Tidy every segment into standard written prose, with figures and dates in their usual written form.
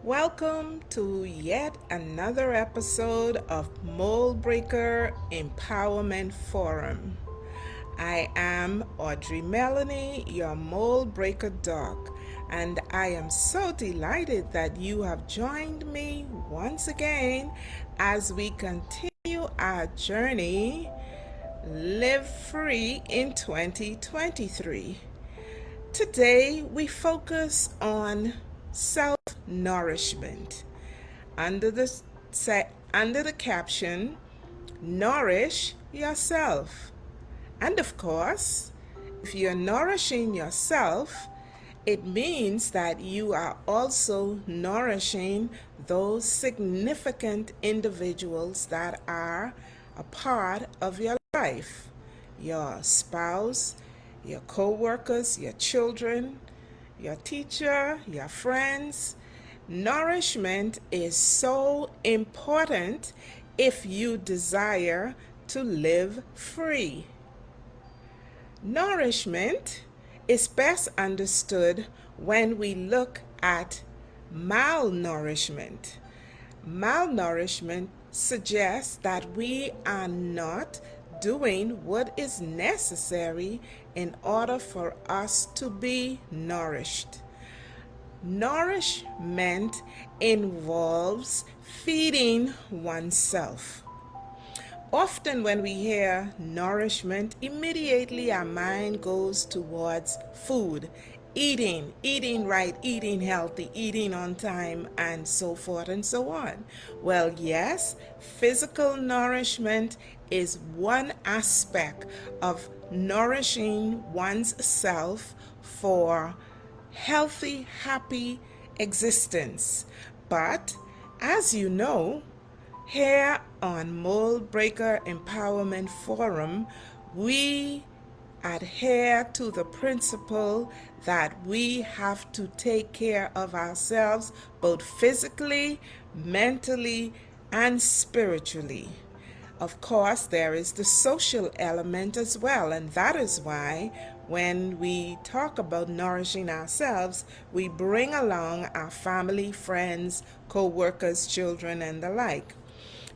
Welcome to yet another episode of Mould Empowerment Forum. I am Audrey Mellayne, your Mold Breaker Doc, and I am so delighted that you have joined me once again as we continue our journey Live Free in 2023. Today we focus on self-nourishment under the caption Nourish Yourself. And of course, if you're nourishing yourself, it means that you are also nourishing those significant individuals that are a part of your life. Your spouse, your co-workers, your children, your teacher, your friends. Nourishment is so important if you desire to live free. Nourishment is best understood when we look at malnourishment. Malnourishment suggests that we are not doing what is necessary in order for us to be nourished. Nourishment involves feeding oneself. Often when we hear nourishment, immediately our mind goes towards food, eating right, eating healthy, eating on time, and so forth and so on. Well, yes, physical nourishment is one aspect of nourishing one's self for healthy, happy existence. But as you know, here on Mould Empowerment Forum, we adhere to the principle that we have to take care of ourselves both physically, mentally, and spiritually. Of course, there is the social element as well, and that is why when we talk about nourishing ourselves, we bring along our family, friends, co-workers, children, and the like.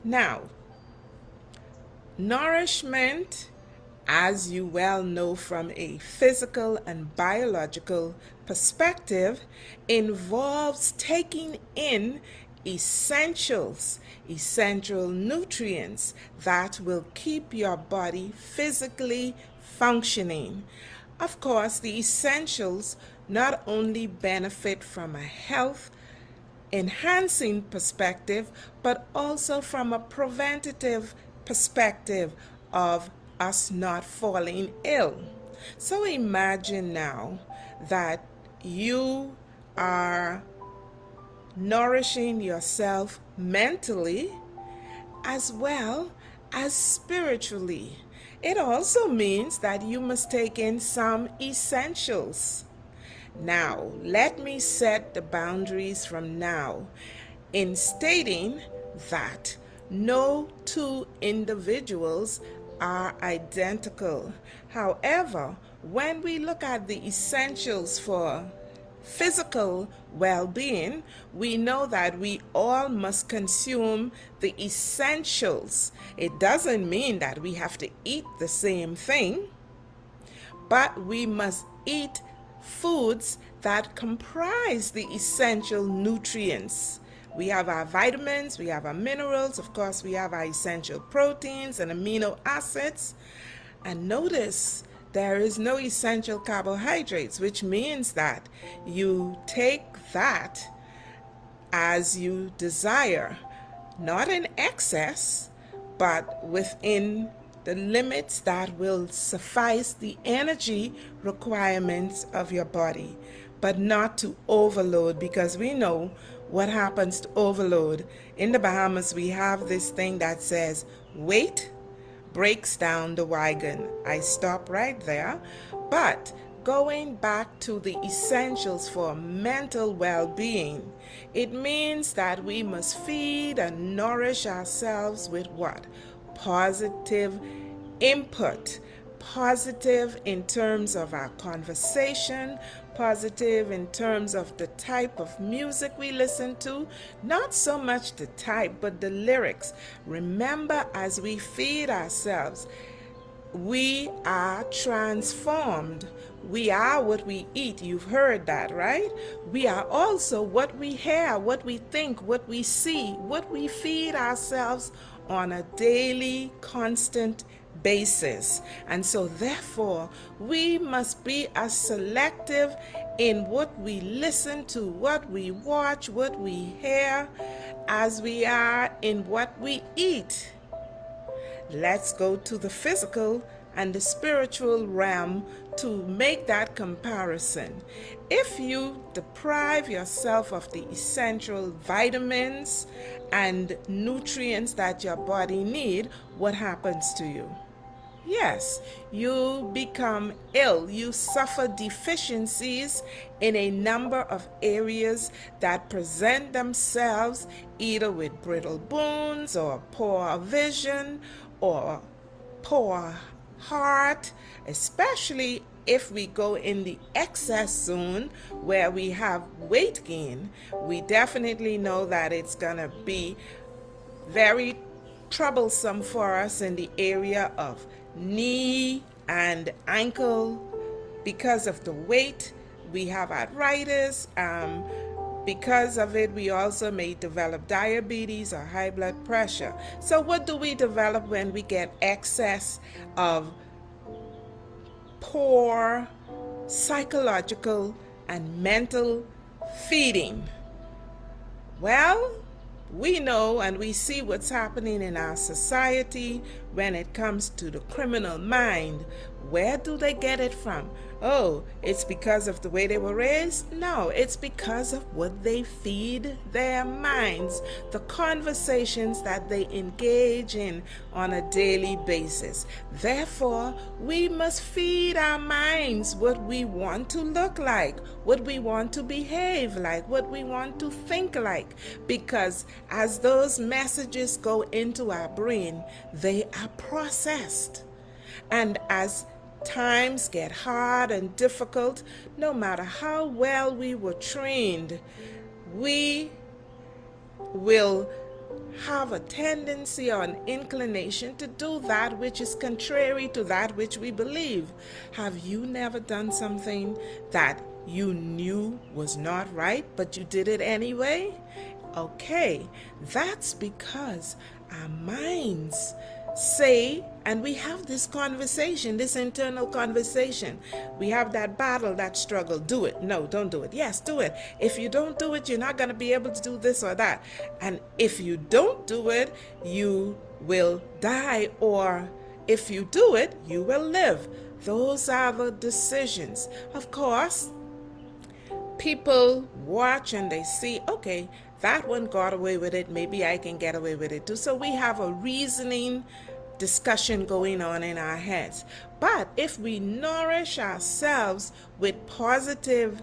Now, nourishment, as you well know from a physical and biological perspective, involves taking in essential nutrients that will keep your body physically functioning. Of course, the essentials not only benefit from a health enhancing perspective, but also from a preventative perspective of us not falling ill. So imagine now that you are nourishing yourself mentally as well as spiritually. It also means that you must take in some essentials. Now, let me set the boundaries from now in stating that no two individuals are identical. However, when we look at the essentials for physical well-being, we know that we all must consume the essentials. It doesn't mean that we have to eat the same thing, but we must eat foods that comprise the essential nutrients. We have our vitamins, we have our minerals, of course we have our essential proteins and amino acids. And notice there is no essential carbohydrates, which means that you take that as you desire, not in excess, but within the limits that will suffice the energy requirements of your body, but not to overload, because we know what happens to overload. In the Bahamas, we have this thing that says, weight breaks down the wagon. I stop right there. But going back to the essentials for mental well-being, it means that we must feed and nourish ourselves with what? Positive input. Positive in terms of our conversation, positive in terms of the type of music we listen to, not so much the type, but the lyrics. Remember, as we feed ourselves, we are transformed. We are what we eat. You've heard that, right? We are also what we hear, what we think, what we see, what we feed ourselves on a daily, constant basis. And so therefore, we must be as selective in what we listen to, what we watch, what we hear, as we are in what we eat. Let's go to the physical and the spiritual realm to make that comparison. If you deprive yourself of the essential vitamins and nutrients that your body needs, what happens to you? Yes, you become ill. You suffer deficiencies in a number of areas that present themselves either with brittle bones or poor vision or poor heart, especially if we go in the excess zone where we have weight gain. We definitely know that it's going to be very troublesome for us in the area of knee and ankle because of the weight. We have arthritis. Because of it, we also may develop diabetes or high blood pressure. So what do we develop when we get excess of poor psychological and mental feeding? Well, we know and we see what's happening in our society when it comes to the criminal mind. Where do they get it from? Oh, it's because of the way they were raised? No, it's because of what they feed their minds, the conversations that they engage in on a daily basis. Therefore, we must feed our minds what we want to look like, what we want to behave like, what we want to think like, because as those messages go into our brain, they are processed. And as times get hard and difficult, no matter how well we were trained, we will have a tendency or an inclination to do that which is contrary to that which we believe. Have you never done something that you knew was not right, but you did it anyway? Okay, that's because our minds say, and we have this conversation, this internal conversation. We have that battle, that struggle. Do it. No, don't do it. Yes, do it. If you don't do it, you're not going to be able to do this or that. And if you don't do it, you will die. Or if you do it, you will live. Those are the decisions. Of course, people watch and they see, okay, that one got away with it, maybe I can get away with it too. So we have a reasoning discussion going on in our heads. But if we nourish ourselves with positive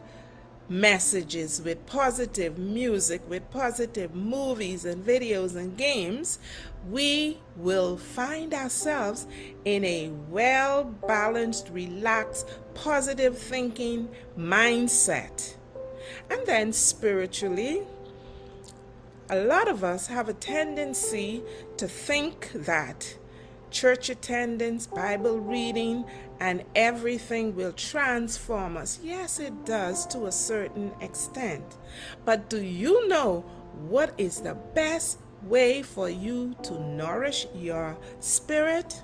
messages, with positive music, with positive movies and videos and games, we will find ourselves in a well-balanced, relaxed, positive thinking mindset. And then spiritually, a lot of us have a tendency to think that church attendance, Bible reading, and everything will transform us. Yes, it does to a certain extent. But do you know what is the best way for you to nourish your spirit?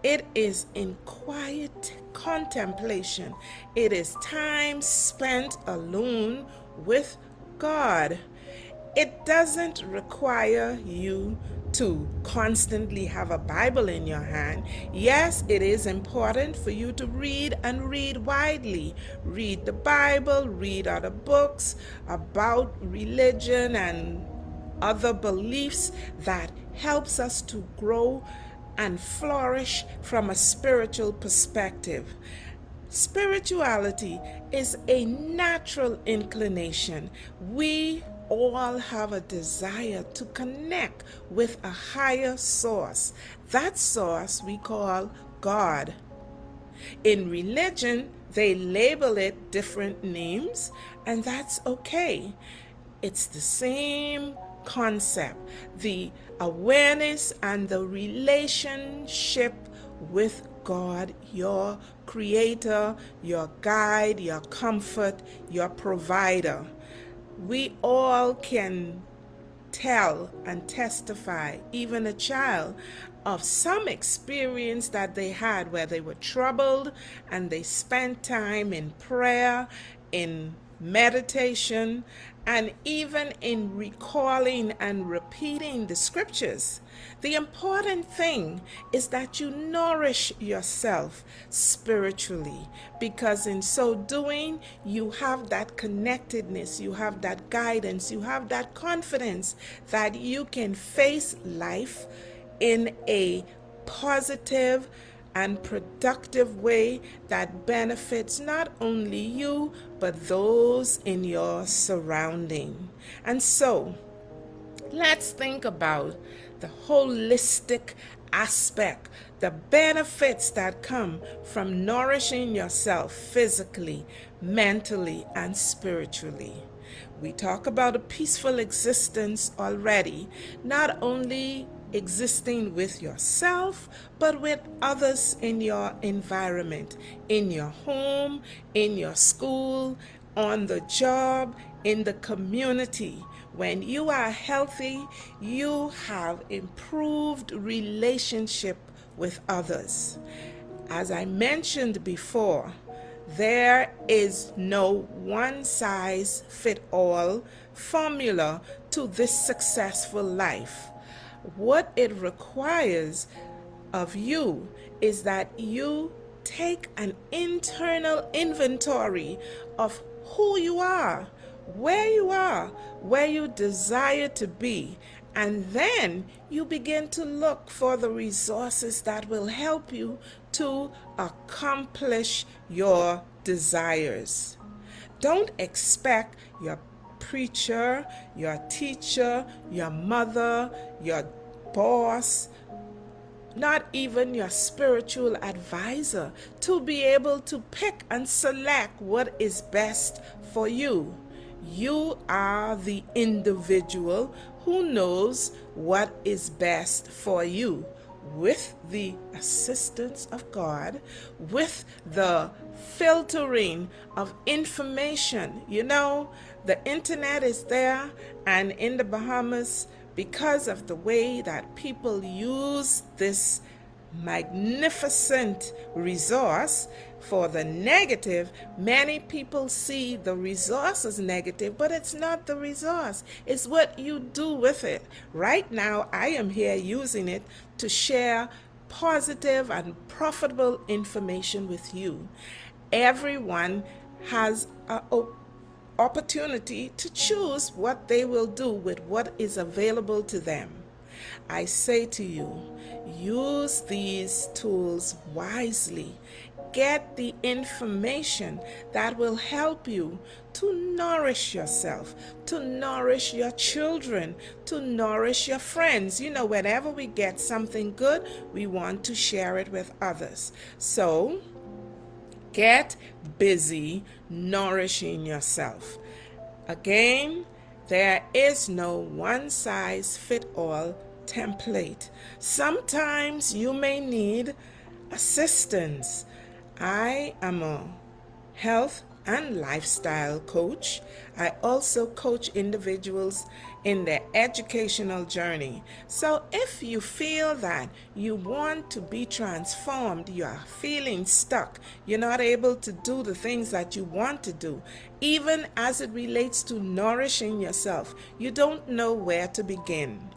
It is in quiet contemplation. It is time spent alone with God. It doesn't require you to constantly have a Bible in your hand. Yes, it is important for you to read and read widely. Read the Bible, read other books about religion and other beliefs that helps us to grow and flourish from a spiritual perspective. Spirituality is a natural inclination. We all have a desire to connect with a higher source. That source we call God. In religion, They label it different names, and that's okay. It's the same concept, the awareness and the relationship with God, your creator, your guide, your comfort, your provider. We all can tell and testify, even a child, of some experience that they had where they were troubled and they spent time in prayer, in meditation, and even in recalling and repeating the scriptures. The important thing is that you nourish yourself spiritually, because in so doing, you have that connectedness, you have that guidance, you have that confidence that you can face life in a positive and productive way that benefits not only you but those in your surrounding. And so, let's think about the holistic aspect, the benefits that come from nourishing yourself physically, mentally, and spiritually. We talk about a peaceful existence already, not only existing with yourself, but with others in your environment, in your home, in your school, on the job, in the community. When you are healthy, you have improved relationship with others. As I mentioned before, there is no one-size-fits-all formula to this successful life. What it requires of you is that you take an internal inventory of who you are, where you desire to be, and then you begin to look for the resources that will help you to accomplish your desires. Don't expect your preacher, your teacher, your mother, your boss, not even your spiritual advisor, to be able to pick and select what is best for you. You are the individual who knows what is best for you, with the assistance of God, with the filtering of information. You know, the internet is there, and in the Bahamas, because of the way that people use this magnificent resource for the negative, many people see the resource as negative, but it's not the resource. It's what you do with it. Right now, I am here using it to share positive and profitable information with you. Everyone has an opportunity to choose what they will do with what is available to them. I say to you, use these tools wisely. Get the information that will help you to nourish yourself, to nourish your children, to nourish your friends. You know, whenever we get something good, we want to share it with others. So, get busy nourishing yourself. Again, there is no one-size-fits-all template. Sometimes you may need assistance. I am a health and lifestyle coach. I also coach individuals in their educational journey. So if you feel that you want to be transformed, you are feeling stuck, you're not able to do the things that you want to do, even as it relates to nourishing yourself, you don't know where to begin,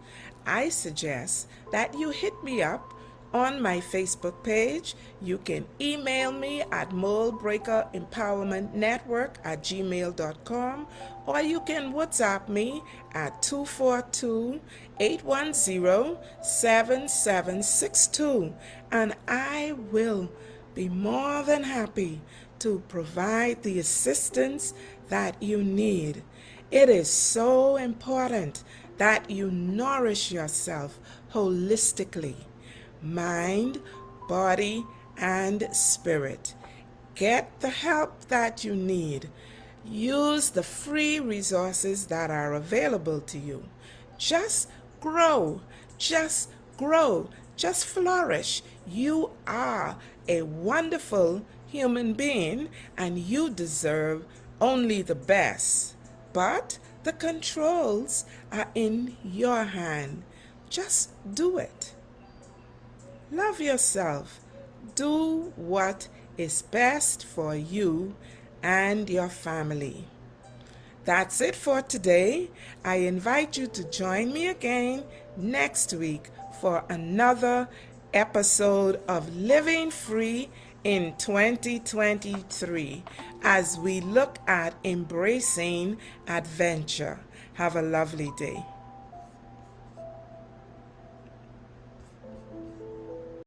I suggest that you hit me up on my Facebook page. You can email me at moldbreakerempowermentnetwork@gmail.com, or you can WhatsApp me at 242-810-7762, and I will be more than happy to provide the assistance that you need. It is so important that you nourish yourself holistically, mind, body, and spirit. Get the help that you need. Use the free resources that are available to you. Just grow. Just grow. Just flourish. You are a wonderful human being and you deserve only the best. But the controls are in your hand. Just do it. Love yourself. Do what is best for you and your family. That's it for today. I invite you to join me again next week for another episode of Living Free in 2023 as we look at embracing adventure. Have a lovely day.